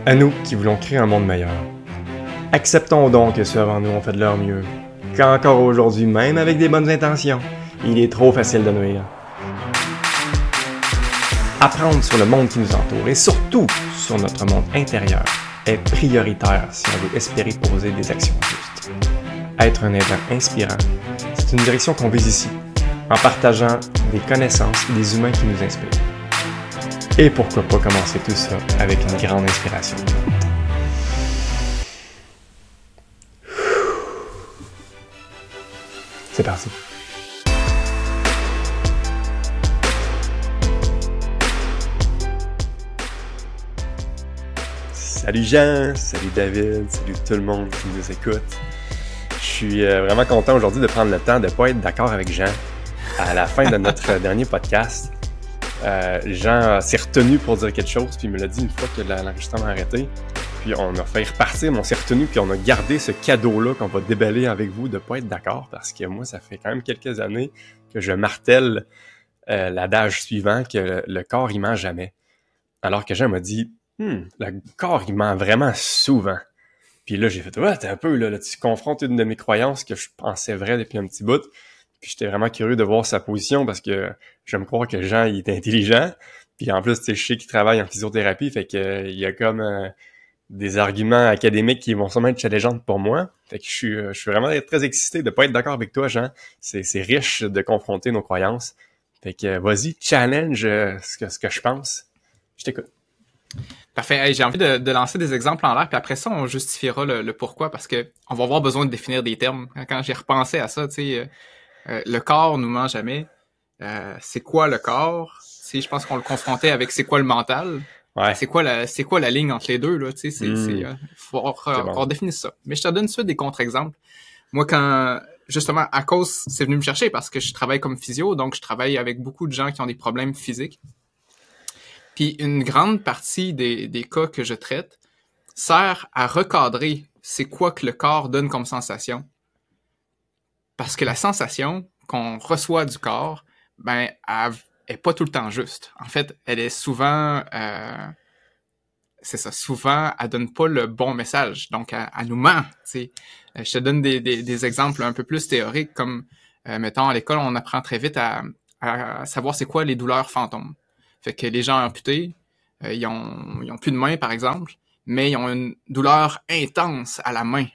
À nous qui voulons créer un monde meilleur. Acceptons donc que ceux avant nous ont fait de leur mieux, qu'encore aujourd'hui, même avec des bonnes intentions, il est trop facile de nuire. Apprendre sur le monde qui nous entoure et surtout sur notre monde intérieur est prioritaire si on veut espérer poser des actions justes. Être un être inspirant, c'est une direction qu'on vise ici, en partageant des connaissances et des humains qui nous inspirent. Et pourquoi pas commencer tout ça avec une grande inspiration. C'est parti. Salut Jean, salut David, salut tout le monde qui nous écoute. Je suis vraiment content aujourd'hui de prendre le temps de ne pas être d'accord avec Jean. À la fin de notre dernier podcast, Jean s'est retenu pour dire quelque chose, puis il me l'a dit une fois que l'enregistrement a arrêté. Puis on a fait repartir, mais on s'est retenu, puis on a gardé ce cadeau-là qu'on va déballer avec vous de ne pas être d'accord, parce que moi, ça fait quand même quelques années que je martèle l'adage suivant que le corps, il ment jamais. Alors que Jean m'a dit, le corps, il ment vraiment souvent. Puis là, j'ai fait, ouais, t'es un peu, là, tu confrontes une de mes croyances que je pensais vraie depuis un petit bout. Puis j'étais vraiment curieux de voir sa position parce que j'aime croire que Jean, il est intelligent. Puis en plus, tu sais, je sais qu'il travaille en physiothérapie, fait que il y a comme des arguments académiques qui vont sûrement être challengeants pour moi. Fait que je suis vraiment très excité de pas être d'accord avec toi, Jean. C'est riche de confronter nos croyances. Fait que vas-y, challenge ce que je pense. Je t'écoute. Parfait. Hey, j'ai envie de lancer des exemples en l'air, puis après ça, on justifiera le pourquoi, parce que on va avoir besoin de définir des termes. Quand j'ai repensé à ça, tu sais, le corps nous ment jamais. C'est quoi le corps? Tu sais, je pense qu'on le confrontait avec c'est quoi le mental. Ouais. C'est quoi la ligne entre les deux, là? Tu sais, faut qu'on définisse ça. Mais je te donne tout de suite des contre-exemples. Moi, quand, justement, à cause, c'est venu me chercher parce que je travaille comme physio, donc je travaille avec beaucoup de gens qui ont des problèmes physiques. Puis une grande partie des cas que je traite sert à recadrer c'est quoi que le corps donne comme sensation. Parce que la sensation qu'on reçoit du corps, ben, elle est pas tout le temps juste. En fait, elle est souvent, souvent, elle donne pas le bon message. Donc, elle nous ment, tu sais. Je te donne des exemples un peu plus théoriques, comme, mettons, à l'école, on apprend très vite à savoir c'est quoi les douleurs fantômes. Fait que les gens amputés, ils ont plus de main, par exemple, mais ils ont une douleur intense à la main.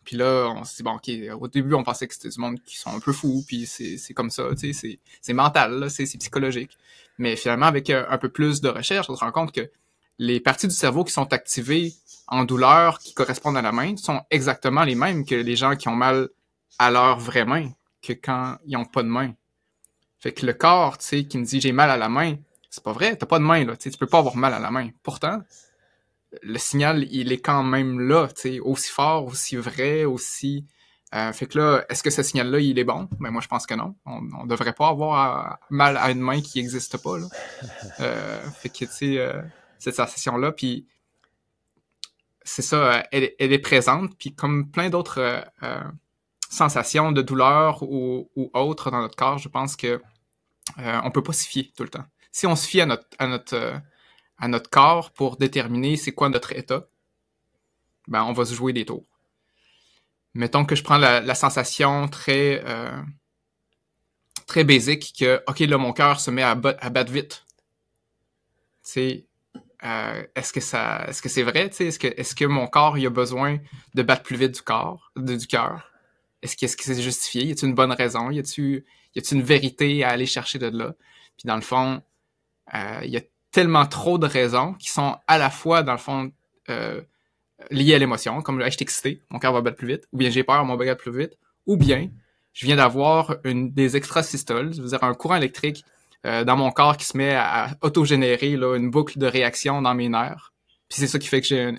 Puis là, on se dit, bon, OK, au début, on pensait que c'était du monde qui sont un peu fous, puis c'est comme ça, tu sais, c'est mental, là, c'est psychologique. Mais finalement, avec un peu plus de recherche, on se rend compte que les parties du cerveau qui sont activées en douleur, qui correspondent à la main, sont exactement les mêmes que les gens qui ont mal à leur vraie main, que quand ils ont pas de main. Fait que le corps, tu sais, qui me dit, j'ai mal à la main, c'est pas vrai, t'as pas de main, là, tu sais, tu peux pas avoir mal à la main. Pourtant, le signal, il est quand même là, tu sais, aussi fort, aussi vrai, aussi... fait que là, est-ce que ce signal-là, il est bon? Ben moi, je pense que non. On devrait pas avoir mal à une main qui existe pas, là. Fait que, tu sais, cette sensation-là, puis c'est ça, elle est présente, puis comme plein d'autres sensations de douleur ou autres dans notre corps, je pense que on peut pas s'y fier tout le temps. Si on se fie à notre corps pour déterminer c'est quoi notre état, ben on va se jouer des tours. Mettons que je prends la sensation très basique que, OK, là, mon cœur se met à battre vite. Tu sais, est-ce que c'est vrai? Tu sais, est-ce que mon corps, il a besoin de battre plus vite du cœur? Est-ce que c'est justifié? Y a-t-il une bonne raison? Y a-t-il une vérité à aller chercher de là? Puis dans le fond, il y a tellement trop de raisons qui sont à la fois, dans le fond, liées à l'émotion, comme je suis excité, mon cœur va battre plus vite, ou bien j'ai peur, mon cœur va battre plus vite, ou bien je viens d'avoir des extrasystoles, c'est-à-dire un courant électrique dans mon corps qui se met à autogénérer là, une boucle de réaction dans mes nerfs. Puis c'est ça qui fait que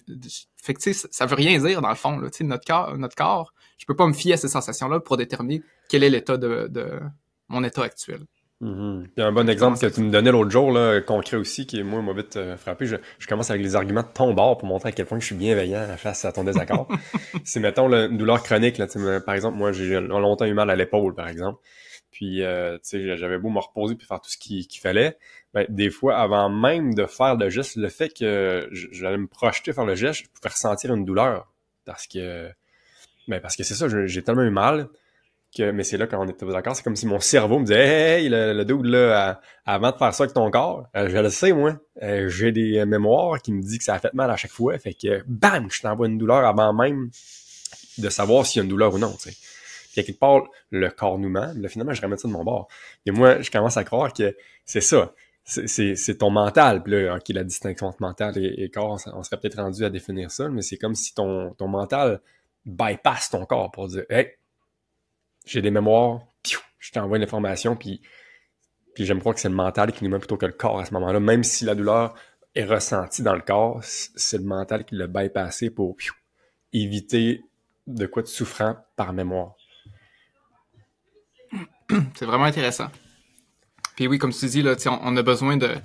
fait que tu sais, ça veut rien dire dans le fond, là, tu sais, notre corps, je peux pas me fier à ces sensations-là pour déterminer quel est l'état de mon état actuel. Mm-hmm. Il y a un bon exemple que tu me donnais l'autre jour, là, concret aussi, qui moi m'a vite frappé. Je commence avec les arguments de ton bord pour montrer à quel point je suis bienveillant face à ton désaccord. C'est, mettons, une douleur chronique. Là, par exemple, moi, j'ai longtemps eu mal à l'épaule, par exemple. puis tu sais, j'avais beau me reposer puis faire tout ce qu'il fallait, ben, des fois, avant même de faire le geste, le fait que j'allais me projeter faire le geste, je pouvais ressentir une douleur. Parce que c'est ça, j'ai tellement eu mal mais c'est là quand on était d'accord, c'est comme si mon cerveau me disait hey, le dude là, avant de faire ça avec ton corps, je le sais moi, j'ai des mémoires qui me disent que ça a fait mal à chaque fois, fait que bam, je t'envoie une douleur avant même de savoir s'il y a une douleur ou non, tu sais. Puis à quelque part, le corps nous ment, là finalement je ramène ça de mon bord. Et moi, je commence à croire que c'est ça. C'est ton mental, puis là, ok, la distinction entre mental et corps, on serait peut-être rendu à définir ça, mais c'est comme si ton mental bypass ton corps pour dire hey, j'ai des mémoires, je t'envoie une information, puis j'aime croire que c'est le mental qui nous met plutôt que le corps à ce moment-là. Même si la douleur est ressentie dans le corps, c'est le mental qui l'a bypassé pour éviter de quoi de souffrant par mémoire. C'est vraiment intéressant. Puis oui, comme tu dis, là, on a besoin de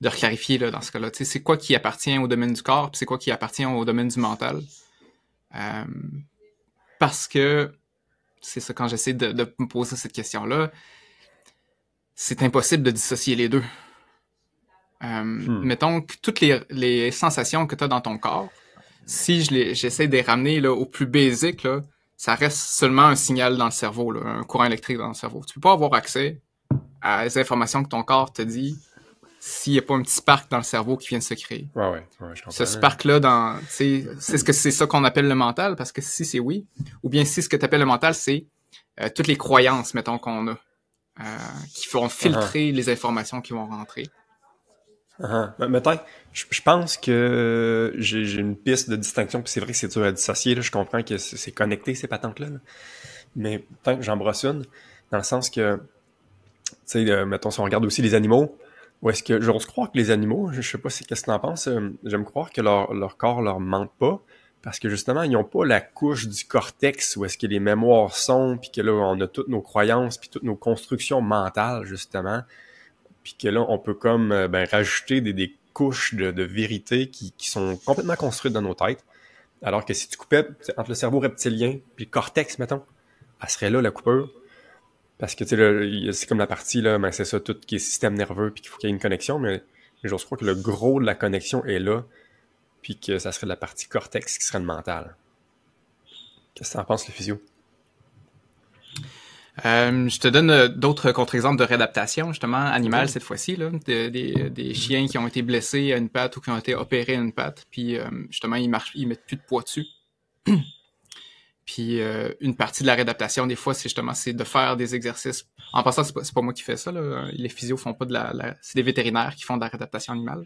reclarifier là, dans ce cas-là. C'est quoi qui appartient au domaine du corps, puis c'est quoi qui appartient au domaine du mental. Parce que c'est ça, quand j'essaie de me poser cette question-là, c'est impossible de dissocier les deux. Mettons que toutes les sensations que tu as dans ton corps, si j'essaie de les ramener là, au plus basique, là, ça reste seulement un signal dans le cerveau, là, un courant électrique dans le cerveau. Tu peux pas avoir accès à les informations que ton corps te dit s'il n'y a pas un petit spark dans le cerveau qui vient de se créer. Ouais, je comprends. Ce spark-là, c'est ce que c'est ça qu'on appelle le mental, parce que si c'est oui, ou bien si ce que tu appelles le mental, c'est toutes les croyances, mettons, qu'on a, qui font filtrer les informations qui vont rentrer. Mettons, je pense que j'ai une piste de distinction, puis c'est vrai que c'est dur à dissocier, là, je comprends que c'est connecté, ces patentes-là, là. Mais peut-être que j'en brosse une, dans le sens que, tu sais, mettons, si on regarde aussi les animaux, ou est-ce que j'ose croire que les animaux, je sais pas qu'est-ce que t'en penses, j'aime croire que leur corps leur ment pas, parce que justement, ils n'ont pas la couche du cortex où est-ce que les mémoires sont, puis que là, on a toutes nos croyances, puis toutes nos constructions mentales, justement, puis que là, on peut comme rajouter des couches de vérité qui sont complètement construites dans nos têtes, alors que si tu coupais entre le cerveau reptilien puis le cortex, mettons, elle serait là, la coupure. Parce que, tu sais, c'est comme la partie, là, ben, c'est ça, tout qui est système nerveux, puis qu'il faut qu'il y ait une connexion, mais j'ose croire que le gros de la connexion est là, puis que ça serait la partie cortex qui serait le mental. Qu'est-ce que t'en penses, le physio? Je te donne d'autres contre-exemples de réadaptation, justement, animales cette fois-ci, là, des chiens qui ont été blessés à une patte ou qui ont été opérés à une patte, puis justement, ils mettent plus de poids dessus. Puis une partie de la réadaptation, des fois, c'est de faire des exercices. En passant, c'est pas moi qui fais ça, là. Les physios font pas c'est des vétérinaires qui font de la réadaptation animale.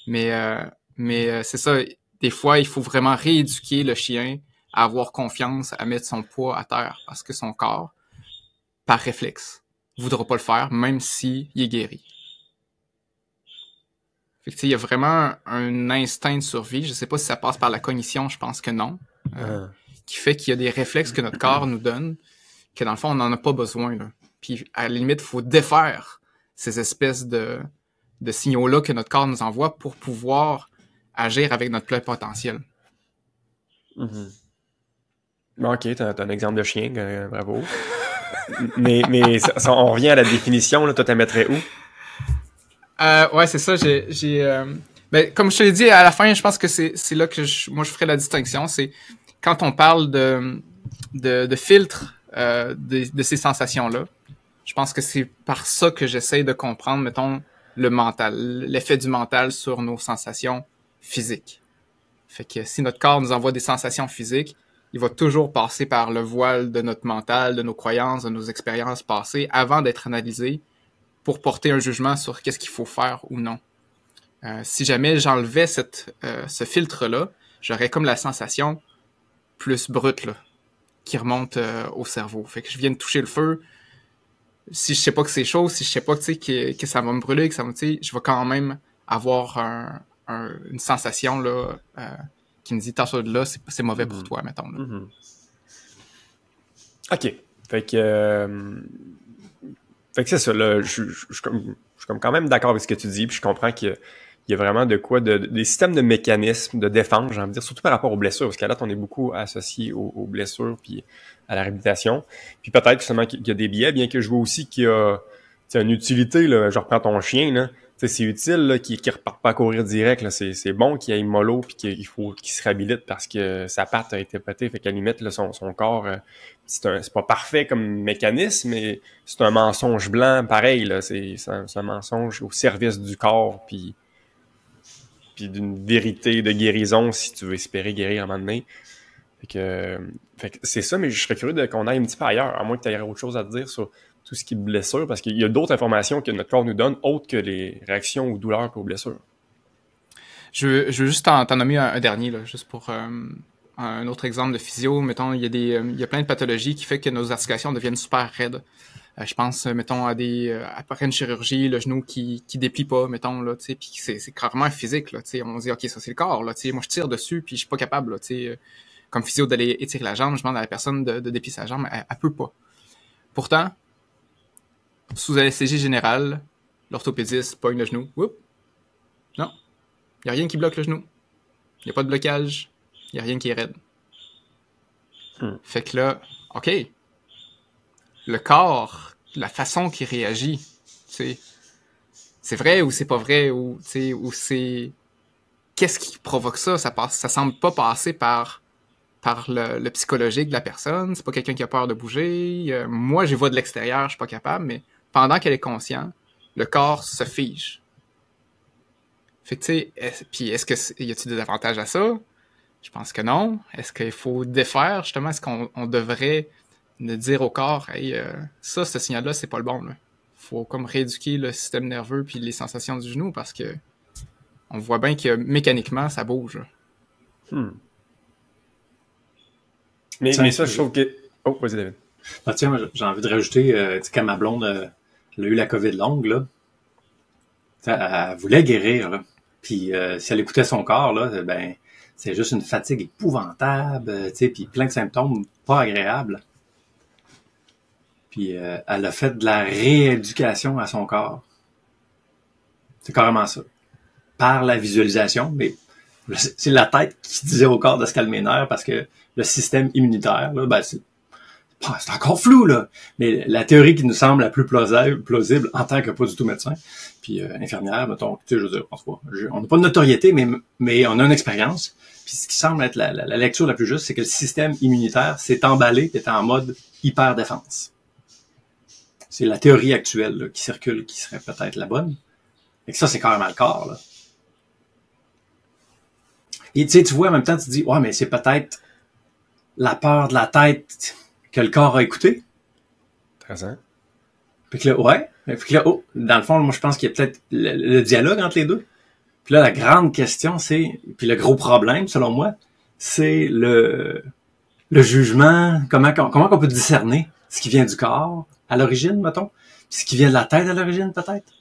Mais c'est ça, des fois, il faut vraiment rééduquer le chien à avoir confiance, à mettre son poids à terre, parce que son corps, par réflexe, voudra pas le faire, même s'il est guéri. Fait que, il y a vraiment un instinct de survie. Je sais pas si ça passe par la cognition, je pense que non. Qui fait qu'il y a des réflexes que notre corps nous donne, que dans le fond, on n'en a pas besoin, là. Puis, à la limite, il faut défaire ces espèces de signaux-là que notre corps nous envoie pour pouvoir agir avec notre plein potentiel. Mm-hmm. Bon, ok, t'as un exemple de chien, bravo. mais on revient à la définition, là, toi, t'en mettrais où? Ouais, c'est ça, ben, comme je te l'ai dit, à la fin, je pense que c'est là que moi, je ferais la distinction, c'est quand on parle de filtre de ces sensations-là, je pense que c'est par ça que j'essaie de comprendre, mettons, le mental, l'effet du mental sur nos sensations physiques. Fait que si notre corps nous envoie des sensations physiques, il va toujours passer par le voile de notre mental, de nos croyances, de nos expériences passées, avant d'être analysé pour porter un jugement sur qu'est-ce qu'il faut faire ou non. Si jamais j'enlevais ce filtre-là, j'aurais comme la sensation plus brute, là, qui remonte au cerveau. Fait que je viens de toucher le feu. Si je sais pas que c'est chaud, si je sais pas que ça va me brûler, que ça va, je vais quand même avoir une sensation là qui me dit t'en de là, c'est mauvais pour toi, mettons. Là. Mm-hmm. OK. Fait que c'est ça, là, je suis comme quand même d'accord avec ce que tu dis, puis je comprends que il y a vraiment de quoi, des systèmes de mécanismes de défense, j'ai envie de dire, surtout par rapport aux blessures, parce qu'à là, on est beaucoup associé aux blessures puis à la réhabilitation. Puis peut-être justement qu'il y a des biais, bien que je vois aussi qu'il y a une utilité, là, je reprends ton chien, là. C'est utile là, qu'il reparte pas à courir direct. Là. C'est bon qu'il aille mollo puis qu'il faut qu'il se réhabilite parce que sa patte a été pétée. Fait qu'à la limite, là, son corps, c'est pas parfait comme mécanisme, mais c'est un mensonge blanc pareil. Là. C'est un mensonge au service du corps puis d'une vérité de guérison si tu veux espérer guérir à un moment donné. Fait que c'est ça, mais je serais curieux qu'on aille un petit peu ailleurs, à moins que tu aies autre chose à te dire sur tout ce qui est blessure, parce qu'il y a d'autres informations que notre corps nous donne, autres que les réactions aux douleurs et aux blessures. Je veux juste t'en nommer un dernier, là, juste pour un autre exemple de physio. Mettons, il y a plein de pathologies qui fait que nos articulations deviennent super raides. Je pense, mettons, après une chirurgie, le genou qui déplie pas, mettons, là, tu sais, puis c'est carrément physique, là, tu sais. On se dit, OK, ça, c'est le corps, là, tu sais. Moi, je tire dessus, puis je suis pas capable, là, tu sais. Comme physio, d'aller étirer la jambe, je demande à la personne de déplier sa jambe, elle peut pas. Pourtant, sous anesthésie générale, l'orthopédiste pogne le genou. Oups. Non. Il n'y a rien qui bloque le genou. Il n'y a pas de blocage. Il n'y a rien qui est raide. Fait que là, OK. Le corps, la façon qu'il réagit, c'est vrai ou c'est pas vrai, ou c'est... Qu'est-ce qui provoque ça? Ça semble pas passer par le psychologique de la personne. C'est pas quelqu'un qui a peur de bouger. Moi, j'y vois de l'extérieur, je suis pas capable, mais pendant qu'elle est consciente, le corps se fige. Fait que, tu sais, puis y a-t-il des avantages à ça? Je pense que non. Est-ce qu'il faut défaire, justement? Est-ce qu'on devrait dire au corps, hey, ça, ce signal-là, c'est pas le bon, là. Faut comme rééduquer le système nerveux puis les sensations du genou parce que on voit bien que mécaniquement, ça bouge. Mais ça, je trouve que... Oh, vas-y, David. Ah, tiens, j'ai envie de rajouter, quand ma blonde elle a eu la COVID longue, là, elle voulait guérir, là. Puis si elle écoutait son corps, là, ben c'est juste une fatigue épouvantable, tu sais, puis plein de symptômes pas agréables. Puis elle a fait de la rééducation à son corps. C'est carrément ça. Par la visualisation, mais c'est la tête qui disait au corps de se calmer les nerfs parce que le système immunitaire, là, ben c'est encore flou, là. Mais la théorie qui nous semble la plus plausible en tant que pas du tout médecin, puis infirmière, mettons, tu sais, je veux dire, on n'a pas de notoriété, mais on a une expérience. Puis ce qui semble être la lecture la plus juste, c'est que le système immunitaire s'est emballé, est en mode hyper défense. C'est la théorie actuelle là, qui circule, qui serait peut-être la bonne. Et que ça, c'est carrément le corps, là. Et tu vois, en même temps, tu te dis, ouais, mais c'est peut-être la peur de la tête que le corps a écouté. Intéressant. Puis que là, ouais. Puis que là, oh, dans le fond, moi, je pense qu'il y a peut-être le dialogue entre les deux. Puis là, la grande question, c'est, puis le gros problème, selon moi, c'est le jugement, comment on peut discerner ce qui vient du corps à l'origine, mettons, puis ce qui vient de la tête à l'origine, peut-être.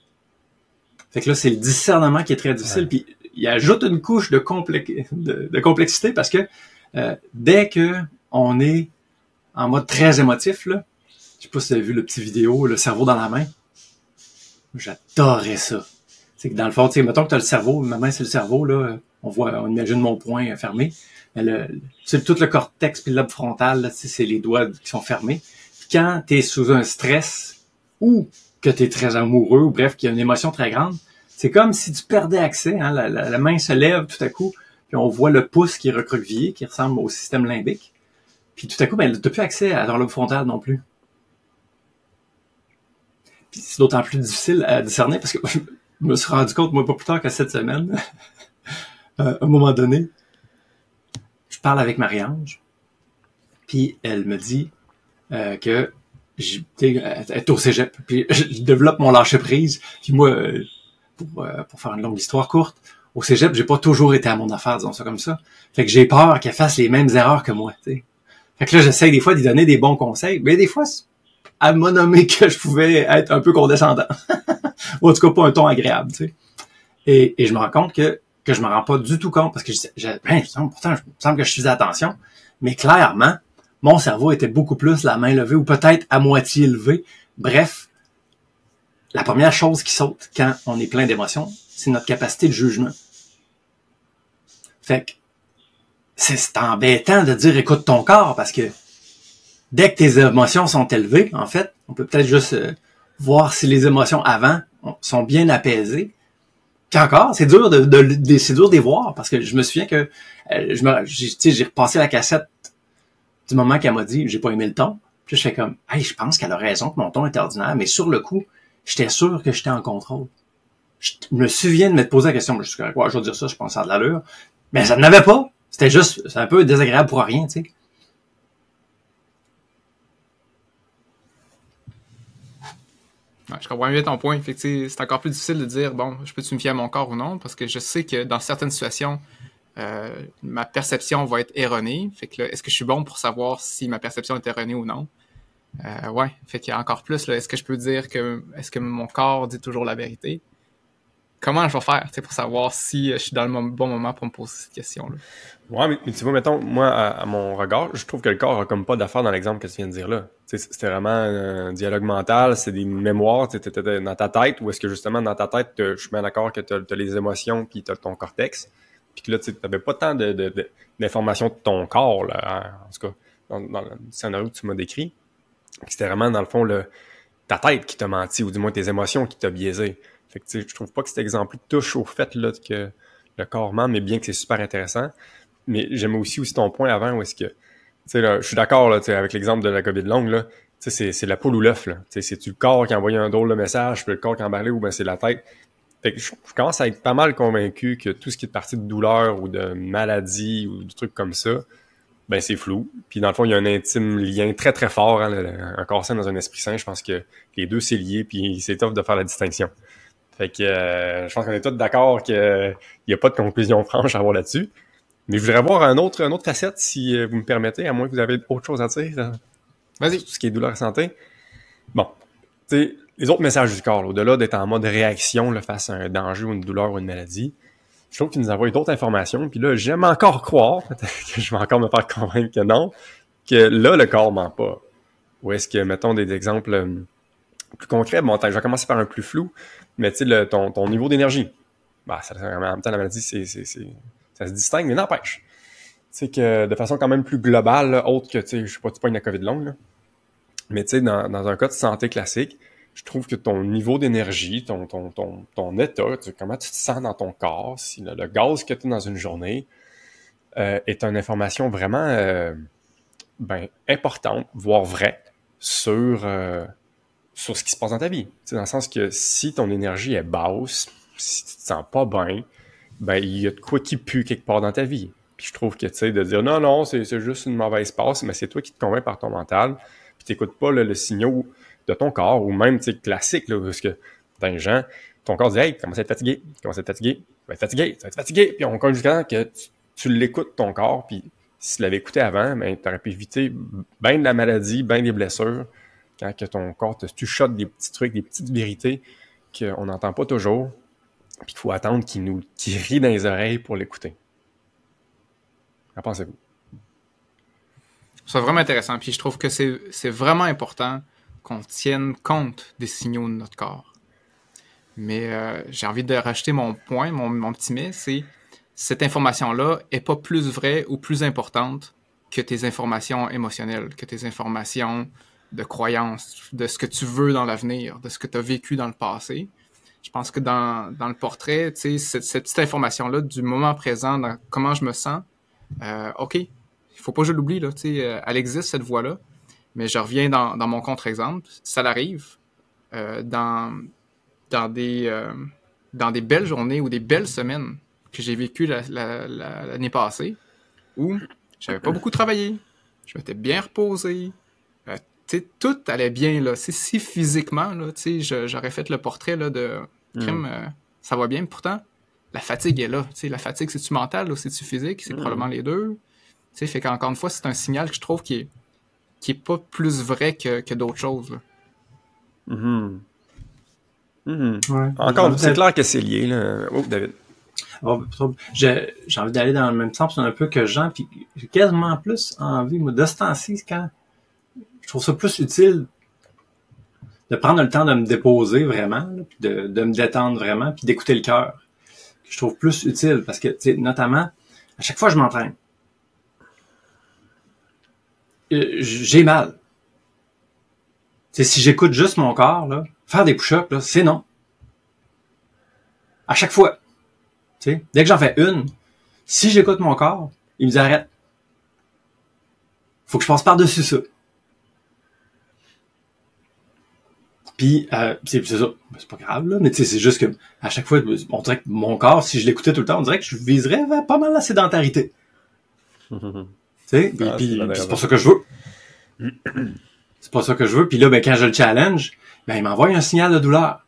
Fait que là, c'est le discernement qui est très difficile, puis il ajoute une couche de complexité parce que dès que on est en mode très émotif, là, je sais pas si tu as vu le petit vidéo, le cerveau dans la main, j'adorais ça. C'est que dans le fond, tu sais, mettons que tu as le cerveau, ma main c'est le cerveau, là, on imagine mon poing fermé, mais c'est tout le cortex puis le lobe frontal, là, c'est les doigts qui sont fermés. Puis quand tu es sous un stress ou que tu es très amoureux, ou bref, qu'il y a une émotion très grande, c'est comme si tu perdais accès, hein, la main se lève tout à coup, puis on voit le pouce qui est recroquevillé, qui ressemble au système limbique, puis tout à coup, ben, t'as plus accès à ton lobe frontal non plus. Puis c'est d'autant plus difficile à discerner, parce que je me suis rendu compte, moi, pas plus tard que cette semaine, à un moment donné, je parle avec Marie-Ange, puis elle me dit que elle est au cégep, puis je développe mon lâcher-prise, puis moi... pour faire une longue histoire courte, au cégep, j'ai pas toujours été à mon affaire, disons ça comme ça. Fait que j'ai peur qu'elle fasse les mêmes erreurs que moi, tu sais. Fait que là, j'essaie des fois d'y donner des bons conseils, mais des fois, elle m'a nommé que je pouvais être un peu condescendant. Ou en tout cas, pas un ton agréable, tu sais. Et je me rends compte que je me rends pas du tout compte, parce que pourtant, il me semble que je faisais attention, mais clairement, mon cerveau était beaucoup plus la main levée, ou peut-être à moitié levée. Bref, la première chose qui saute quand on est plein d'émotions, c'est notre capacité de jugement. Fait que c'est embêtant de dire écoute ton corps parce que dès que tes émotions sont élevées, en fait, on peut peut-être juste voir si les émotions avant sont bien apaisées. Puis encore, c'est dur c'est dur de les voir parce que je me souviens que j'ai repassé la cassette du moment qu'elle m'a dit j'ai pas aimé le ton. Puis je fais comme hey, je pense qu'elle a raison que mon ton est ordinaire, mais sur le coup, j'étais sûr que j'étais en contrôle. Je me souviens de m'être posé la question, je suis quoi, je vais dire ça, je pense que ça a de l'allure. Mais ça n'avait pas. C'était juste, c'est un peu désagréable pour rien, tu sais. Ouais, je comprends bien ton point. Fait que, c'est encore plus difficile de dire, bon, je peux-tu me fier à mon corps ou non, parce que je sais que dans certaines situations, ma perception va être erronée. Fait que là, est-ce que je suis bon pour savoir si ma perception est erronée ou non? Ouais, fait qu'il y a encore plus, là, est-ce que je peux dire est-ce que mon corps dit toujours la vérité? Comment je vais faire pour savoir si je suis dans le bon moment pour me poser cette question-là? Ouais, mais tu vois, mettons, moi, à mon regard, je trouve que le corps a comme pas d'affaire dans l'exemple que tu viens de dire là. C'était vraiment un dialogue mental, c'est des mémoires, t'étais dans ta tête, ou est-ce que justement dans ta tête, je suis bien d'accord que t'as les émotions puis t'as ton cortex, puis que là, tu n'avais pas tant d'informations de ton corps, là, hein, en tout cas, dans le scénario que tu m'as décrit. C'était vraiment, dans le fond, ta tête qui t'a menti, ou du moins tes émotions qui t'a biaisé. Fait que, je trouve pas que cet exemple touche au fait là, que le corps ment, mais bien que c'est super intéressant. Mais j'aime aussi ton point avant, où est-ce que, là, je suis d'accord là, avec l'exemple de la COVID longue, là, c'est la poule ou l'œuf. C'est-tu le corps qui a envoyé un drôle de message, puis le corps qui a emballé, ou bien c'est la tête. Fait que je commence à être pas mal convaincu que tout ce qui est parti de douleur ou de maladie ou de trucs comme ça, ben c'est flou. Puis dans le fond, il y a un intime lien très très fort, hein, un corps sain dans un esprit sain. Je pense que les deux c'est lié, puis c'est tough de faire la distinction. Fait que je pense qu'on est tous d'accord qu'il n'y a pas de conclusion franche à avoir là-dessus. Mais je voudrais avoir une autre facette, si vous me permettez, à moins que vous avez autre chose à dire. Vas-y. Tout ce qui est douleur et santé. Bon, tu sais, les autres messages du corps, là, au-delà d'être en mode réaction là, face à un danger ou une douleur ou une maladie, je trouve qu'il nous envoie d'autres informations. Puis là, j'aime encore croire, peut-être que je vais encore me faire convaincre que non, que là, le corps ment pas. Ou est-ce que, mettons des exemples plus concrets, bon, je vais commencer par un plus flou, mais tu sais, ton niveau d'énergie. Bah, en même temps, la maladie, ça se distingue, mais n'empêche. Tu sais que de façon quand même plus globale, là, autre que, tu sais, je sais pas, tu pognes la COVID longue, là. Mais tu sais, dans un cas de santé classique, je trouve que ton niveau d'énergie, ton état, comment tu te sens dans ton corps, si le gaz que tu as dans une journée est une information vraiment importante, voire vraie, sur ce qui se passe dans ta vie. T'sais, dans le sens que si ton énergie est basse, si tu te sens pas bien, ben il y a de quoi qui pue quelque part dans ta vie. Puis je trouve que tu sais de dire non, c'est juste une mauvaise passe, mais c'est toi qui te convaincs par ton mental, puis t'écoutes pas le signal de ton corps, ou même classique, là, parce que dans les gens, ton corps dit hey, commence à être fatigué, tu vas être fatigué, puis on compte jusqu'à temps que tu l'écoutes ton corps, puis si tu l'avais écouté avant, ben tu aurais pu éviter bien de la maladie, bien des blessures, quand que ton corps te chuchote des petits trucs, des petites vérités qu'on n'entend pas toujours, puis qu'il faut attendre qu'il rit dans les oreilles pour l'écouter. Qu'en pensez-vous? C'est vraiment intéressant, puis je trouve que c'est vraiment important qu'on tienne compte des signaux de notre corps. Mais j'ai envie de rajouter mon point, mon petit mais, c'est cette information-là est pas plus vraie ou plus importante que tes informations émotionnelles, que tes informations de croyances, de ce que tu veux dans l'avenir, de ce que tu as vécu dans le passé. Je pense que dans le portrait, tu sais, cette petite information-là du moment présent, dans comment je me sens, OK, il faut pas que je l'oublie, là, tu sais, elle existe, cette voix-là, mais je reviens dans mon contre-exemple, ça l'arrive dans des belles journées ou des belles semaines que j'ai vécues l'année passée, où j'avais pas beaucoup travaillé, je m'étais bien reposé, tu sais, tout allait bien, là. Si physiquement, là, tu sais, j'aurais fait le portrait là, de crime, ça va bien, mais pourtant, la fatigue est là. Tu sais, la fatigue, c'est-tu mental ou c'est-tu physique? C'est probablement les deux. Tu sais, fait qu'encore une fois, c'est un signal que je trouve qui est pas plus vrai que d'autres choses, là. Ouais. Encore, c'est clair que c'est lié, là. Oh, David. J'ai envie d'aller dans le même sens un peu que Jean, puis j'ai quasiment plus envie, moi, de ce temps-ci, quand je trouve ça plus utile de prendre le temps de me déposer vraiment, là, puis de me détendre vraiment, puis d'écouter le cœur, que je trouve plus utile, parce que, tu sais, notamment, à chaque fois que je m'entraîne, j'ai mal. Tu sais, si j'écoute juste mon corps, là, faire des push-ups, là, c'est non. À chaque fois. Tu sais, dès que j'en fais une, si j'écoute mon corps, il me dit arrête. Faut que je passe par-dessus ça. Puis, c'est ça. C'est pas grave, là, mais tu sais, c'est juste que, à chaque fois, on dirait que mon corps, si je l'écoutais tout le temps, on dirait que je viserais vers pas mal la sédentarité. Tu sais, puis c'est pas ça que je veux. C'est pas ça que je veux. Puis là, ben, quand je le challenge, ben, il m'envoie un signal de douleur.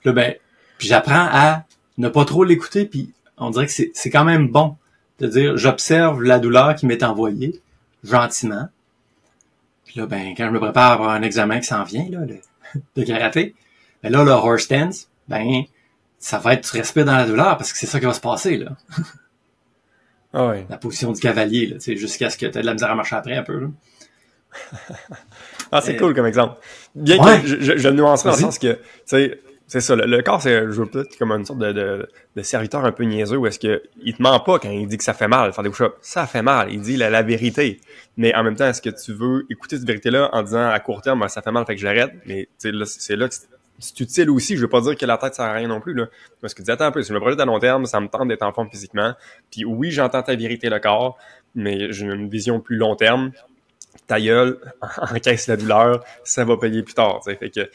Puis là, ben, puis j'apprends à ne pas trop l'écouter, puis on dirait que c'est quand même bon de dire, j'observe la douleur qui m'est envoyée, gentiment. Puis là, ben, quand je me prépare pour un examen qui s'en vient, là, de karaté, ben là, le horse stance, ben, ça va être, tu respires dans la douleur, parce que c'est ça qui va se passer, là. Ah ouais. La position du cavalier, là, tu sais, jusqu'à ce que tu aies de la misère à marcher après un peu, là. Ah, c'est cool comme exemple. Bien que je le nuancerai dans le sens que, tu sais, c'est ça, le corps, c'est, je veux peut-être comme une sorte de serviteur un peu niaiseux où est-ce que il te ment pas quand il dit que ça fait mal, faire des push-ups. Ça fait mal, il dit la vérité. Mais en même temps, est-ce que tu veux écouter cette vérité-là en disant à court terme, ben, ça fait mal, fait que j'arrête. Mais tu sais, là, c'est là que c'est utile aussi. Je veux pas dire que la tête sert à rien non plus, là. Parce que tu dis, attends un peu, si je me projette à long terme, ça me tente d'être en forme physiquement. Puis oui, j'entends ta vérité, le corps, mais j'ai une vision plus long terme. Ta gueule, encaisse la douleur, ça va payer plus tard. T'sais. Fait que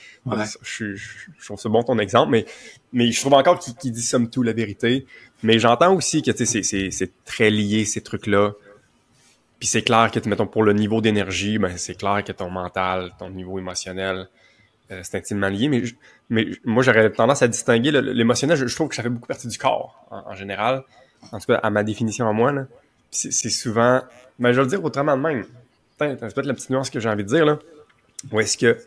je trouve ça bon ton exemple, mais je trouve encore qu'il dit somme tout la vérité. Mais j'entends aussi que c'est très lié ces trucs-là. Puis c'est clair que mettons pour le niveau d'énergie, ben c'est clair que ton mental, ton niveau émotionnel, c'est intimement lié. Mais moi j'aurais tendance à distinguer l'émotionnel. Je trouve que ça fait beaucoup partie du corps en général. En tout cas à ma définition à moi là. C'est souvent, ben je vais le dire autrement de même. C'est peut-être la petite nuance que j'ai envie de dire, là. Où est-ce que, tu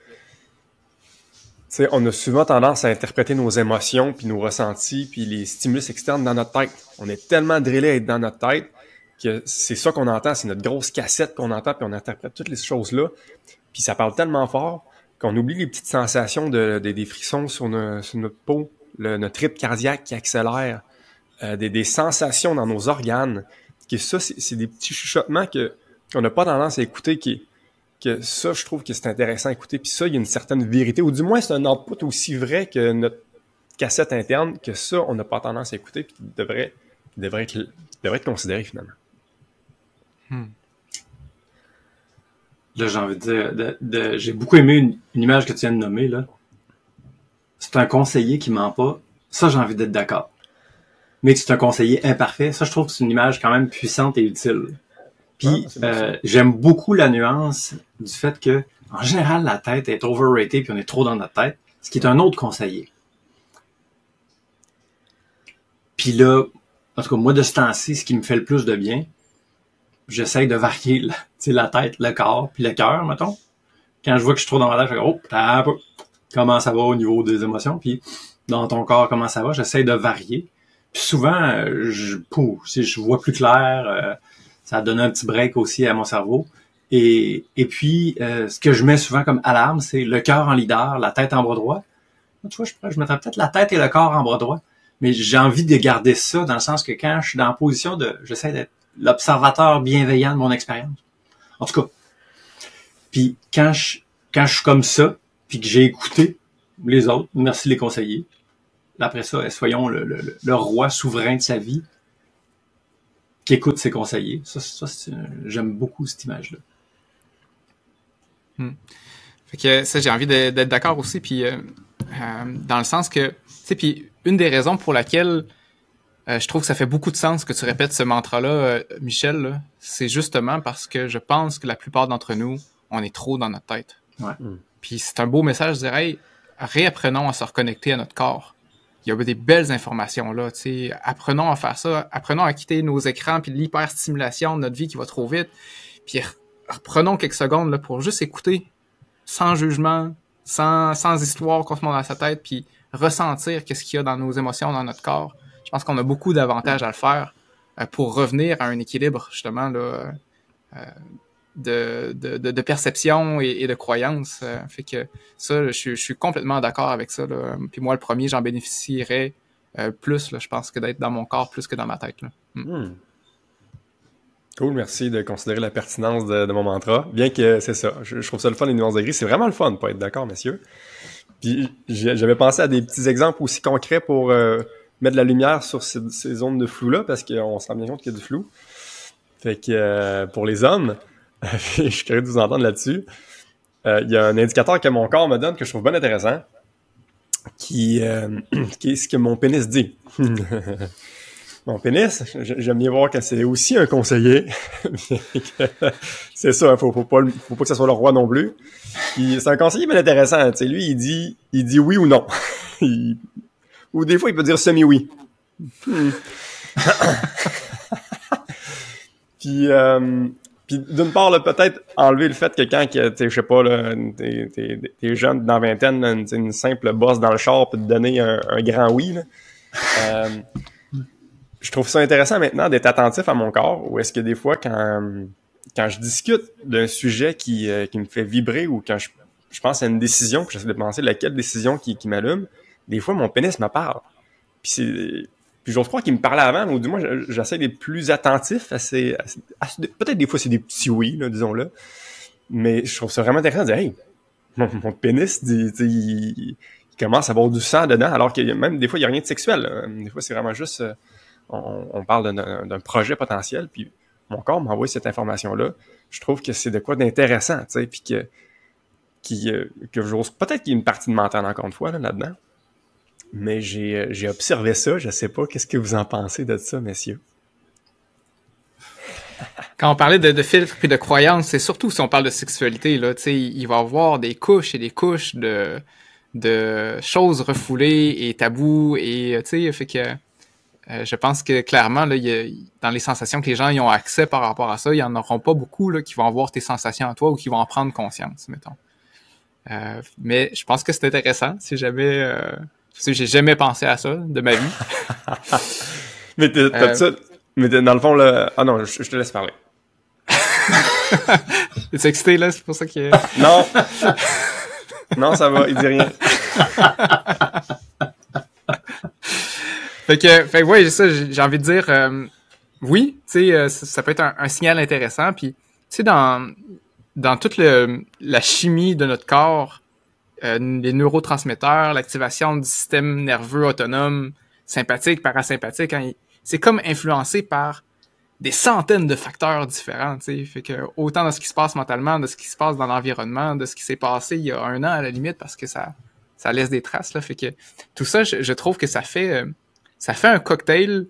sais, on a souvent tendance à interpréter nos émotions, puis nos ressentis, puis les stimulus externes dans notre tête. On est tellement drillé à être dans notre tête que c'est ça qu'on entend, c'est notre grosse cassette qu'on entend, puis on interprète toutes les choses-là. Puis ça parle tellement fort qu'on oublie les petites sensations des frissons sur notre peau, notre rythme cardiaque qui accélère, des sensations dans nos organes. Que ça, c'est des petits chuchotements qu'on n'a pas tendance à écouter, que ça, je trouve que c'est intéressant à écouter. Puis ça, il y a une certaine vérité, ou du moins, c'est un output aussi vrai que notre cassette interne, que ça, on n'a pas tendance à écouter, puis qui devrait être considéré finalement. Là, j'ai envie de dire, j'ai beaucoup aimé une image que tu viens de nommer, là. C'est un conseiller qui ment pas. Ça, j'ai envie d'être d'accord. Mais que c'est un conseiller imparfait, ça, je trouve que c'est une image quand même puissante et utile. Puis, j'aime beaucoup la nuance du fait que, en général, la tête est overrated puis on est trop dans notre tête, ce qui est un autre conseiller. Puis là, en tout cas, moi, de ce temps-ci, ce qui me fait le plus de bien, j'essaye de varier la tête, le corps, puis le cœur, mettons. Quand je vois que je suis trop dans ma tête, je fais « Oh, t'as peu. Comment ça va au niveau des émotions? » Puis, dans ton corps, comment ça va? J'essaye de varier. Puis souvent, je vois plus clair... ça a donné un petit break aussi à mon cerveau. Et puis, ce que je mets souvent comme alarme, c'est le cœur en leader, la tête en bras droit. Tu vois, je mettrais peut-être la tête et le corps en bras droit. Mais j'ai envie de garder ça dans le sens que quand je suis dans la position j'essaie d'être l'observateur bienveillant de mon expérience. En tout cas. Puis, quand je suis comme ça, puis que j'ai écouté les autres, merci les conseillers. Après ça, soyons le roi souverain de sa vie, qui écoute ses conseillers. Ça j'aime beaucoup cette image-là. Fait que ça, j'ai envie d'être d'accord aussi, puis dans le sens que, tu sais, puis une des raisons pour laquelle je trouve que ça fait beaucoup de sens que tu répètes ce mantra-là, Michel, là, c'est justement parce que je pense que la plupart d'entre nous, on est trop dans notre tête. Ouais. Puis c'est un beau message, je dirais, hey, réapprenons à se reconnecter à notre corps. Il y a des belles informations là, tu sais. Apprenons à faire ça, apprenons à quitter nos écrans puis l'hyperstimulation de notre vie qui va trop vite. Puis reprenons quelques secondes là, pour juste écouter, sans jugement, sans histoire qu'on se monte dans sa tête, puis ressentir qu'est-ce qu'il y a dans nos émotions, dans notre corps. Je pense qu'on a beaucoup d'avantages à le faire pour revenir à un équilibre, justement, là, de perception et de croyance. Fait que ça, je suis complètement d'accord avec ça, là. Puis moi, le premier, j'en bénéficierais plus, là, je pense, que d'être dans mon corps plus que dans ma tête, là. Cool, merci de considérer la pertinence de mon mantra. Bien que c'est ça, je trouve ça le fun, les nuances de gris. C'est vraiment le fun de pas être d'accord, messieurs. Puis j'avais pensé à des petits exemples aussi concrets pour mettre de la lumière sur ces zones de flou-là, parce qu'on se rend bien compte qu'il y a du flou. Fait que pour les hommes, je suis curieux de vous entendre là-dessus. Il y a un indicateur que mon corps me donne que je trouve bien intéressant, qui est ce que mon pénis dit. Mon pénis, j'aime bien voir que c'est aussi un conseiller. C'est ça, faut pas que ça soit le roi non plus. Puis c'est un conseiller bien intéressant. Tu sais, lui, il dit oui ou non. Ou des fois, il peut dire semi-oui. Puis d'une part, là, peut-être enlever le fait que quand, je sais pas, là, t'es jeune, dans la vingtaine, une simple bosse dans le char peut te donner un grand oui, là. Je trouve ça intéressant maintenant d'être attentif à mon corps, ou est-ce que des fois, quand je discute d'un sujet qui me fait vibrer, ou quand je pense à une décision, puis j'essaie de penser laquelle décision qui m'allume, des fois, mon pénis me parle. Puis j'ose croire qu'il me parlait avant, mais du moins, j'essaie d'être plus attentif peut-être des fois, c'est des petits oui, là, disons-le, mais je trouve ça vraiment intéressant de dire, hey, mon pénis, il commence à avoir du sang dedans, alors que même des fois, il n'y a rien de sexuel, là. Des fois, c'est vraiment juste... On parle d'un projet potentiel, puis mon corps m'envoie cette information-là. Je trouve que c'est de quoi d'intéressant, tu sais, puis que j'ose... Peut-être qu'il y a une partie de mental, encore une fois, là-dedans, mais j'ai observé ça. Je sais pas, qu'est-ce que vous en pensez de ça, messieurs? Quand on parlait de filtres puis de croyances, c'est surtout si on parle de sexualité, là, tu sais, il va y avoir des couches et des couches de choses refoulées et tabous, et, tu sais, fait que... je pense que clairement, là, dans les sensations que les gens y ont accès par rapport à ça, il n'y en auront pas beaucoup là, qui vont avoir tes sensations en toi ou qui vont en prendre conscience, mettons. Mais je pense que c'est intéressant. Si jamais, j'ai jamais pensé à ça de ma vie. Mais mais dans le fond, là... Ah non, je te laisse parler. T'es excité, là? C'est pour ça qu'il... Non! Non, ça va, il dit rien. Fait que ouais, ça, j'ai envie de dire, oui, tu sais, ça peut être un signal intéressant. Puis, tu sais, dans toute la chimie de notre corps, les neurotransmetteurs, l'activation du système nerveux autonome, sympathique, parasympathique, hein, c'est comme influencé par des centaines de facteurs différents, tu sais. Fait que autant dans ce qui se passe mentalement, de ce qui se passe dans l'environnement, de ce qui s'est passé il y a 1 an à la limite, parce que ça laisse des traces, là. Fait que tout ça, je trouve que ça fait un cocktail,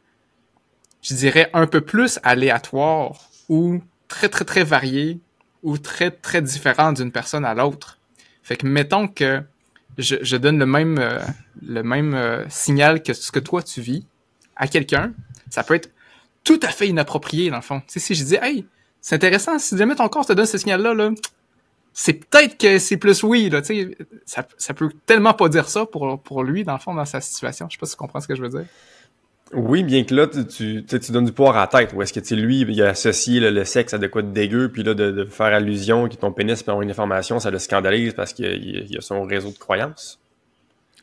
je dirais, un peu plus aléatoire ou très, très, très varié ou très, très différent d'une personne à l'autre. Fait que mettons que je donne le même signal que ce que toi tu vis à quelqu'un, ça peut être tout à fait inapproprié dans le fond. Tu sais, si je dis, hey, c'est intéressant, si jamais ton corps te donne ce signal-là, là, c'est peut-être que c'est plus oui, là, tu sais, ça peut tellement pas dire ça pour lui, dans le fond, dans sa situation. Je sais pas si tu comprends ce que je veux dire. Oui, bien que là, tu donnes du poids à la tête. Ou est-ce que, lui, il a associé le sexe à de quoi de dégueu, puis là, de faire allusion que ton pénis peut avoir une information, ça le scandalise parce qu'il y a son réseau de croyances?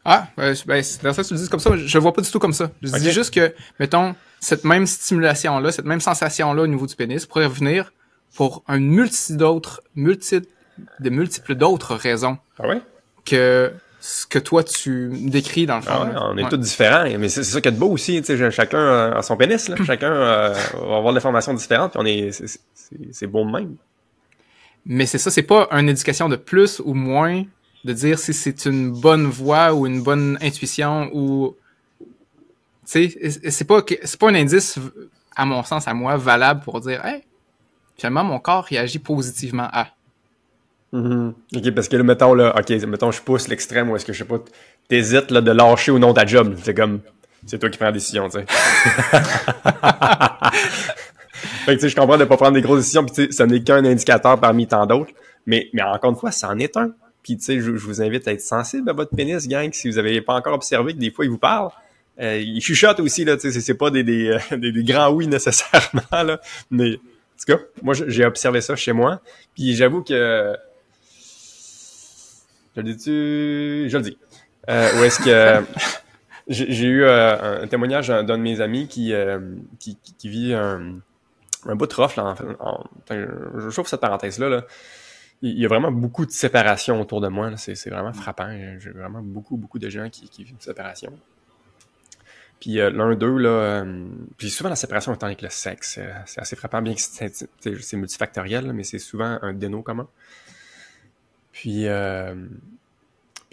Ah, c'est dans ça que tu le dis comme ça. Je le vois pas du tout comme ça. Je dis juste que, mettons, cette même stimulation-là, cette même sensation-là au niveau du pénis pourrait venir pour un multiples d'autres raisons. Ah ouais? Que ce que toi tu décris dans le fond. Ah ouais, on est tous différents, mais c'est ça qui est beau aussi, tu sais, chacun a son pénis, là. Chacun va avoir des formations différentes, puis c'est beau de même. Mais c'est ça, c'est pas une éducation de plus ou moins de dire si c'est une bonne voix ou une bonne intuition ou, tu sais, c'est pas un indice, à mon sens, à moi, valable pour dire, hey, finalement mon corps réagit positivement à. Mm-hmm. OK, parce que là, mettons, je pousse l'extrême où est-ce que, je sais pas, t'hésites là, de lâcher ou non ta job. C'est comme, c'est toi qui prends la décision, tu sais. Fait que, tu sais, je comprends de pas prendre des grosses décisions, puis tu sais, ça n'est qu'un indicateur parmi tant d'autres. Mais encore une fois, ça en est un. Puis, tu sais, je vous invite à être sensible à votre pénis, gang, si vous avez pas encore observé que des fois, il vous parle. Il chuchote aussi, là, tu sais, c'est pas des grands oui nécessairement, là. Mais tout cas, moi, j'ai observé ça chez moi. Puis j'avoue que... Je le dis. Où est-ce que... J'ai eu un témoignage d'un de mes amis qui vit un bout de rough, là, je chauffe cette parenthèse-là, là. Il y a vraiment beaucoup de séparation autour de moi, là. C'est vraiment frappant. J'ai vraiment beaucoup de gens qui vivent une séparation. Puis l'un d'eux, là, puis souvent la séparation est avec le sexe. C'est assez frappant, bien que c'est multifactoriel, là, mais c'est souvent un déno commun. Puis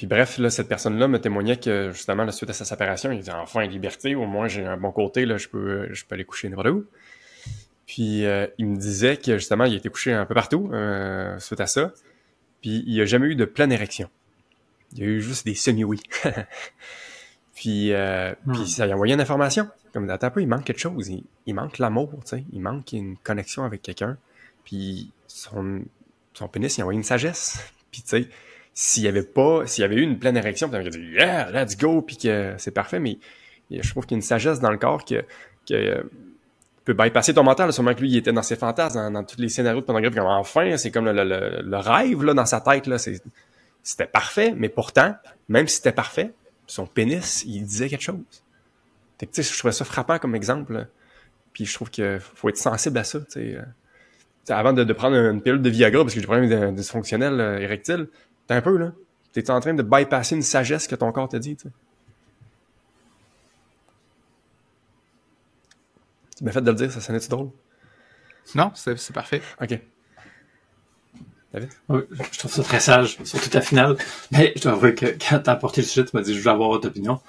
bref, là, cette personne-là me témoignait que justement, là, suite à sa séparation, il disait enfin liberté, au moins j'ai un bon côté, là, je peux aller coucher n'importe où. Puis il me disait que justement, il a été couché un peu partout suite à ça. Puis il a jamais eu de pleine érection. Il y a eu juste des semi-oui. Puis ça lui a envoyé une information. Comme attends un peu, il manque quelque chose. Il manque l'amour, tu sais. Il manque une connexion avec quelqu'un. Puis son pénis, il a envoyé une sagesse. Puis tu sais, s'il y avait eu une pleine érection, puis il aurait dit yeah, let's go, puis que c'est parfait. Mais je trouve qu'il y a une sagesse dans le corps que peut bypasser ton mental. Sûrement que lui, il était dans ses fantasmes, dans tous les scénarios de pornographie. Comme enfin, c'est comme le rêve là, dans sa tête. Là, c'était parfait, mais pourtant, même si c'était parfait, son pénis, il disait quelque chose. Fait que, tu sais, je trouvais ça frappant comme exemple. Là. Puis je trouve qu'il faut être sensible à ça. Avant de prendre une pilule de Viagra, parce que j'ai des problèmes dysfonctionnels érectiles, t'es un peu, là. T'es en train de bypasser une sagesse que ton corps t'a dit, tu sais. Tu m'as fait de le dire, ça sonnait-tu drôle? Non, c'est parfait. OK. David? Oui, je trouve ça très sage, surtout ta finale. Mais je dois avouer que quand t'as apporté le sujet, tu m'as dit, je veux avoir votre opinion.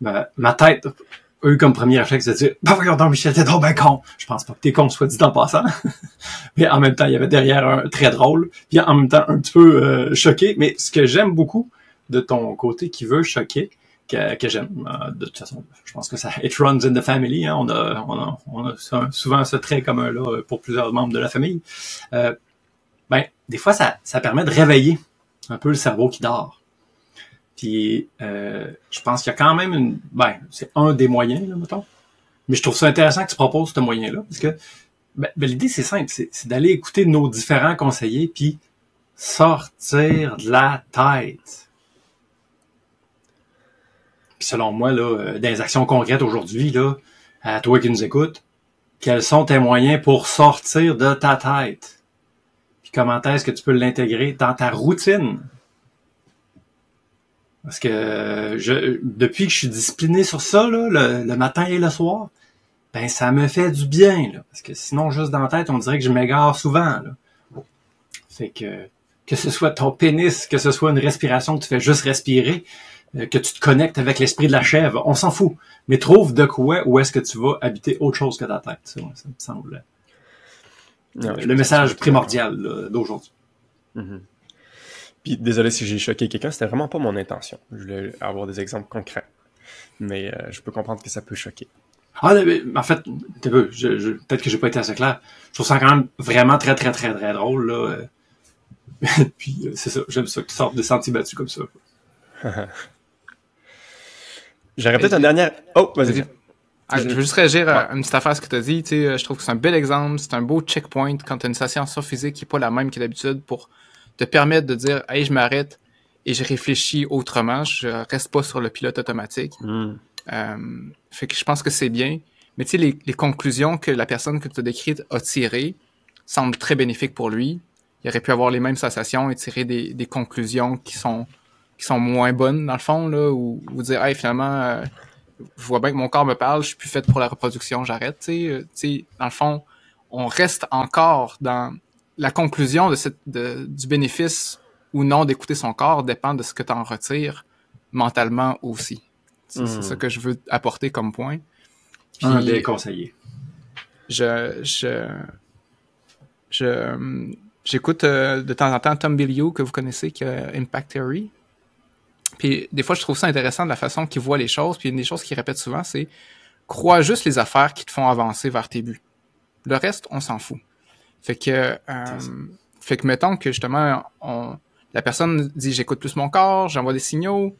Ma tête a eu comme premier réflexe de dire, bah voyons donc, Michel, t'es trop ben con. Je pense pas que t'es con, soit dit en passant. Mais en même temps, il y avait derrière un très drôle, puis en même temps un petit peu choqué. Mais ce que j'aime beaucoup de ton côté qui veut choquer, que j'aime, de toute façon, je pense que ça, it runs in the family, hein. On a souvent ce trait commun là pour plusieurs membres de la famille. Des fois, ça permet de réveiller un peu le cerveau qui dort. Puis, je pense qu'il y a quand même c'est un des moyens, là, mettons. Mais je trouve ça intéressant que tu proposes ce moyen-là, parce que, l'idée, c'est simple, c'est d'aller écouter nos différents conseillers, puis sortir de la tête. Puis selon moi, là, des actions concrètes aujourd'hui, là, à toi qui nous écoutes, quels sont tes moyens pour sortir de ta tête? Puis comment est-ce que tu peux l'intégrer dans ta routine? Parce que depuis que je suis discipliné sur ça, là, le matin et le soir, ça me fait du bien, là. Parce que sinon, juste dans la tête, on dirait que je m'égare souvent, là. Fait que ce soit ton pénis, que ce soit une respiration que tu fais juste respirer, que tu te connectes avec l'esprit de la chèvre, on s'en fout. Mais trouve de quoi où est-ce que tu vas habiter autre chose que ta tête. Ça me semble le message primordial là, d'aujourd'hui. Mm-hmm. Puis désolé si j'ai choqué quelqu'un, c'était vraiment pas mon intention. Je voulais avoir des exemples concrets. Mais je peux comprendre que ça peut choquer. Ah, mais, en fait, peut-être que j'ai pas été assez clair. Je trouve ça quand même vraiment très, très, très, très drôle, là. Puis c'est ça, j'aime ça que tu sortes des sentiers battus comme ça. J'aurais peut-être un dernier... Oh, vas-y. Je veux juste réagir à une petite affaire à ce que tu as dit. Tu sais, je trouve que c'est un bel exemple, c'est un beau checkpoint quand tu as une sensation physique qui n'est pas la même que d'habitude pour te permettre de dire « Hey, je m'arrête et je réfléchis autrement, je reste pas sur le pilote automatique. Fait que je pense que c'est bien. Mais tu sais, les conclusions que la personne que tu as décrite a tirées semblent très bénéfiques pour lui. Il aurait pu avoir les mêmes sensations et tirer des conclusions qui sont moins bonnes, dans le fond, là, ou dire « Hey, finalement... je vois bien que mon corps me parle, je suis plus faite pour la reproduction, j'arrête. » Tu sais, dans le fond, on reste encore dans la conclusion du bénéfice ou non d'écouter son corps dépend de ce que tu en retires mentalement aussi. C'est ça que je veux apporter comme point. Puis, un des conseillers. J'écoute de temps en temps Tom Bilyeu, que vous connaissez, qui a Impact Theory. Puis des fois, je trouve ça intéressant de la façon qu'il voit les choses. Puis une des choses qu'il répète souvent, c'est « Crois juste les affaires qui te font avancer vers tes buts. Le reste, on s'en fout. » Fait que mettons que justement, la personne dit « J'écoute plus mon corps, j'envoie des signaux. »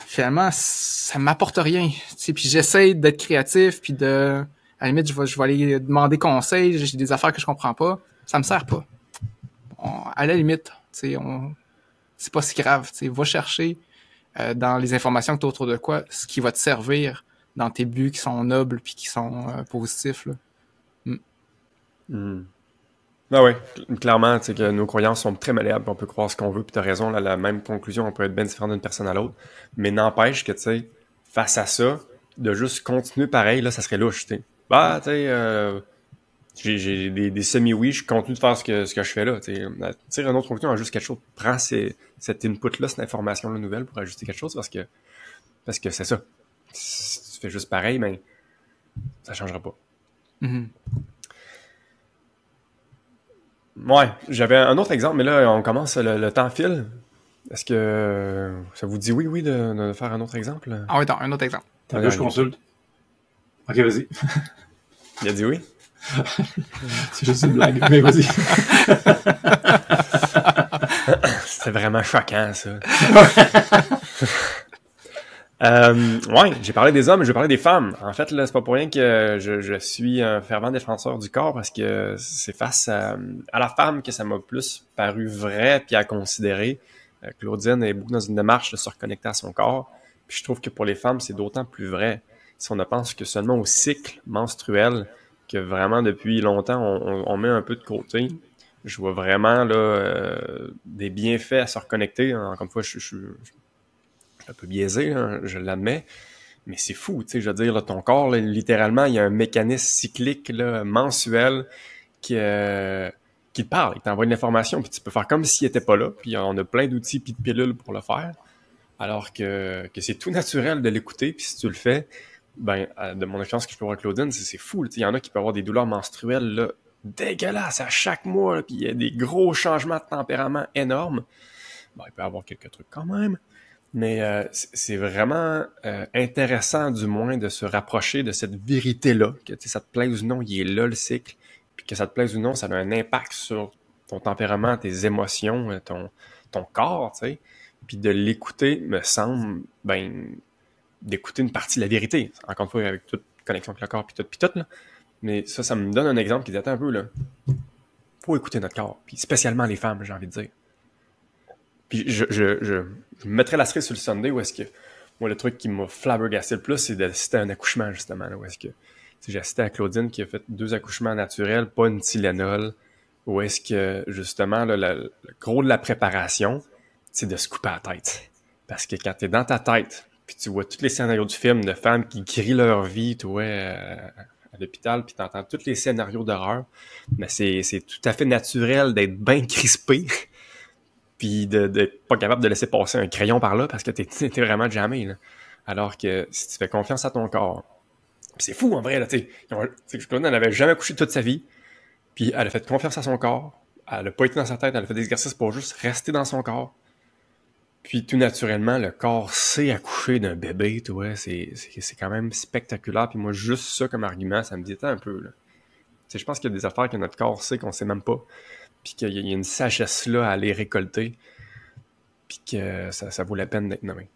Finalement, ça m'apporte rien. Puis j'essaie d'être créatif, puis de À la limite, je vais aller demander conseil, j'ai des affaires que je comprends pas. Ça me sert pas. À la limite, tu sais, c'est pas si grave. Tu sais, va chercher dans les informations que tu as autour de quoi, ce qui va te servir dans tes buts qui sont nobles puis qui sont positifs, là. Ah oui, clairement, tu sais que nos croyances sont très malléables, on peut croire ce qu'on veut, puis t'as raison, là, la même conclusion, on peut être bien différent d'une personne à l'autre, mais n'empêche que, tu sais, face à ça, de juste continuer pareil, là, ça serait louche, tu sais. Bah, tu sais, j'ai des semi-oui, je continue de faire ce que je fais là, tu sais. Tire une autre conclusion, ajuste quelque chose, prends cet input-là, cette information-là nouvelle pour ajuster quelque chose, parce que c'est ça. Si tu fais juste pareil, ben, ça changera pas. Mm-hmm. Ouais, j'avais un autre exemple, mais là, on commence, le temps file. Est-ce que ça vous dit oui de faire un autre exemple? Ah oui, un autre exemple. T'as vu, je consulte. Ok, vas-y. Il a dit oui? C'est juste une blague, mais vas-y. C'était vraiment choquant, ça. Ouais, j'ai parlé des hommes, je vais parler des femmes. En fait, là, c'est pas pour rien que je suis un fervent défenseur du corps, parce que c'est face à la femme que ça m'a plus paru vrai puis à considérer. Claudine est beaucoup dans une démarche de se reconnecter à son corps. Puis je trouve que pour les femmes, c'est d'autant plus vrai. Si on ne pense que seulement au cycle menstruel, que vraiment depuis longtemps, on met un peu de côté. Je vois vraiment là des bienfaits à se reconnecter. Encore une fois, je suis un peu biaisé, hein, je l'admets, mais c'est fou, tu sais, je veux dire, là, ton corps, là, littéralement, il y a un mécanisme cyclique là, mensuel qui te parle, qui t'envoie une information, puis tu peux faire comme s'il n'était pas là, puis on a plein d'outils puis de pilules pour le faire, alors que c'est tout naturel de l'écouter, puis si tu le fais, ben, de mon expérience que je peux voir avec Claudine, c'est fou, tu sais, il y en a qui peuvent avoir des douleurs menstruelles là, dégueulasses à chaque mois, là, puis il y a des gros changements de tempérament énormes. Bon, il peut y avoir quelques trucs quand même, mais c'est vraiment intéressant, du moins, de se rapprocher de cette vérité-là, que ça te plaise ou non, il est là le cycle, puis que ça te plaise ou non, ça a un impact sur ton tempérament, tes émotions, ton corps, tu sais. Puis de l'écouter me semble, ben, d'écouter une partie de la vérité. Encore une fois, avec toute connexion avec le corps, puis tout, là. Mais ça me donne un exemple qui dit, attends un peu, là. Faut écouter notre corps, puis spécialement les femmes, j'ai envie de dire. Puis je mettrais la cerise sur le Sunday, où est-ce que, moi, le truc qui m'a flabbergasté le plus, c'est d'assister à un accouchement, justement, là, où est-ce que, j'ai assisté à Claudine qui a fait 2 accouchements naturels, pas une Tylenol, où est-ce que, justement, là, le gros de la préparation, c'est de se couper la tête. Parce que quand t'es dans ta tête, puis tu vois tous les scénarios du film de femmes qui crient leur vie, toi, à l'hôpital, puis t'entends tous les scénarios d'horreur, mais c'est tout à fait naturel d'être bien crispé, puis d'être pas capable de laisser passer un crayon par là, parce que t'es vraiment jamais, là. Alors que si tu fais confiance à ton corps, puis c'est fou en vrai, là, tu sais, Claudine, elle n'avait jamais couché toute sa vie, puis elle a fait confiance à son corps, elle a pas été dans sa tête, elle a fait des exercices pour juste rester dans son corps. Puis tout naturellement, le corps sait accoucher d'un bébé, tu vois, c'est quand même spectaculaire. Puis moi, juste ça comme argument, ça me dit un peu, là. Tu sais, je pense qu'il y a des affaires que notre corps sait qu'on sait même pas, puis qu'il y a une sagesse là à aller récolter, puis que ça vaut la peine d'être nommé.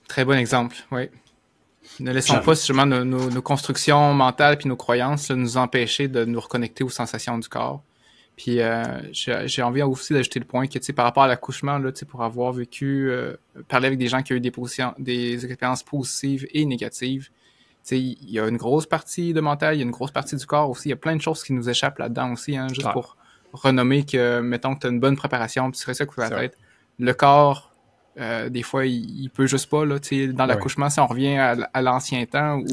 Très bon exemple, oui. Ne laissons pas justement nos constructions mentales puis nos croyances là, nous empêcher de nous reconnecter aux sensations du corps. Puis j'ai envie aussi d'ajouter le point que, tu sais, par rapport à l'accouchement, là, tu sais, pour avoir vécu, parler avec des gens qui ont eu des expériences positives et négatives, tu sais, il y a une grosse partie de mental, il y a une grosse partie du corps aussi, il y a plein de choses qui nous échappent là-dedans aussi, hein, juste pour renommer que, mettons que tu as une bonne préparation, puis tu serais ça que tu la tête. Le corps, des fois, il peut juste pas, là, tu sais, dans l'accouchement, si on revient à l'ancien temps où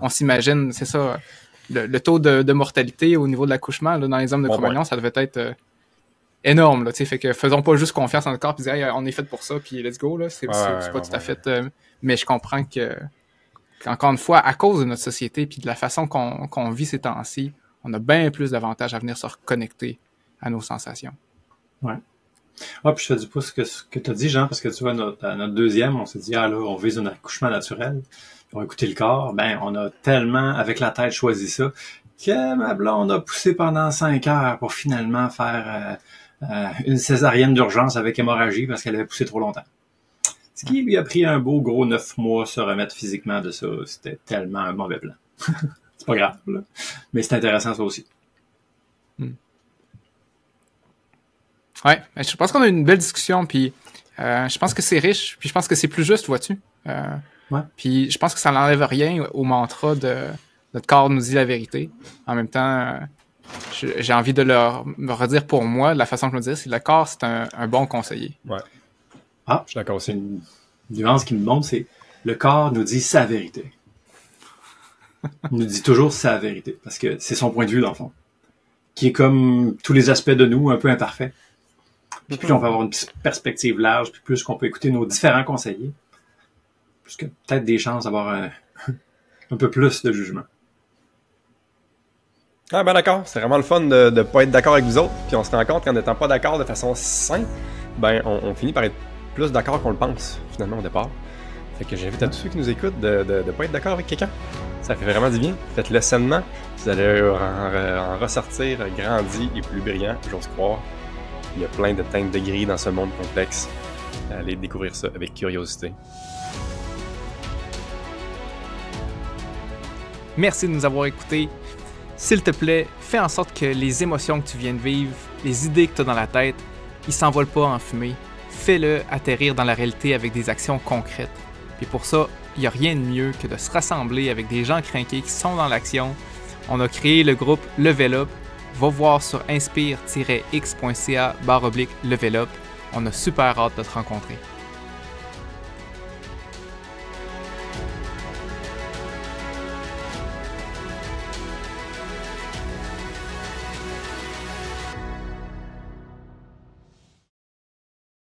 on s'imagine, c'est ça, le taux de mortalité au niveau de l'accouchement, là, dans les hommes de Cro-Magnon, ça devait être énorme, là, tu sais, fait que faisons pas juste confiance en notre corps, puis dire, hey, on est fait pour ça, puis let's go, là, c'est pas tout à fait, mais je comprends qu'encore une fois, à cause de notre société, puis de la façon qu'on vit ces temps-ci, on a bien plus d'avantages à venir se reconnecter à nos sensations. Ouais. Ah, puis je te dis pas ce que tu as dit, Jean, parce que tu vois, notre deuxième, on s'est dit, ah là, on vise un accouchement naturel, on va écouter le corps, ben, on a tellement, avec la tête, choisi ça, que ma blonde a poussé pendant 5 heures pour finalement faire une césarienne d'urgence avec hémorragie parce qu'elle avait poussé trop longtemps. Ce qui lui a pris un beau gros 9 mois se remettre physiquement de ça. C'était tellement un mauvais plan. C'est pas grave, là. Mais c'est intéressant, ça aussi. Ouais, je pense qu'on a eu une belle discussion, puis je pense que c'est riche, puis je pense que c'est plus juste, vois-tu. Ouais. Puis je pense que ça n'enlève rien au mantra de notre corps nous dit la vérité. En même temps, j'ai envie de me redire pour moi, de la façon que je me dis, c'est que le corps, c'est un bon conseiller. Ouais. Ah, Je suis d'accord aussi. une nuance qui me montre, c'est le corps nous dit sa vérité. Il nous dit toujours sa vérité, parce que c'est son point de vue, dans le fond, qui est comme tous les aspects de nous, un peu imparfait. Puis plus on peut avoir une perspective large, puis plus qu'on peut écouter nos différents conseillers, plus que peut-être des chances d'avoir un peu plus de jugement. Ah ben d'accord, c'est vraiment le fun de ne pas être d'accord avec vous autres, puis on se rend compte qu'en n'étant pas d'accord de façon simple, ben on finit par être plus d'accord qu'on le pense, finalement, au départ. Fait que j'invite à tous ceux qui nous écoutent de ne pas être d'accord avec quelqu'un. Ça fait vraiment du bien. Faites-le sainement. Vous allez en ressortir grandi et plus brillant, j'ose croire. Il y a plein de teintes de gris dans ce monde complexe. Allez découvrir ça avec curiosité. Merci de nous avoir écoutés. S'il te plaît, fais en sorte que les émotions que tu viens de vivre, les idées que tu as dans la tête, ils s'envolent pas en fumée. Fais-le atterrir dans la réalité avec des actions concrètes. Puis pour ça, il n'y a rien de mieux que de se rassembler avec des gens crinqués qui sont dans l'action. On a créé le groupe Level Up. Va voir sur inspire-x.ca/levelup. On a super hâte de te rencontrer.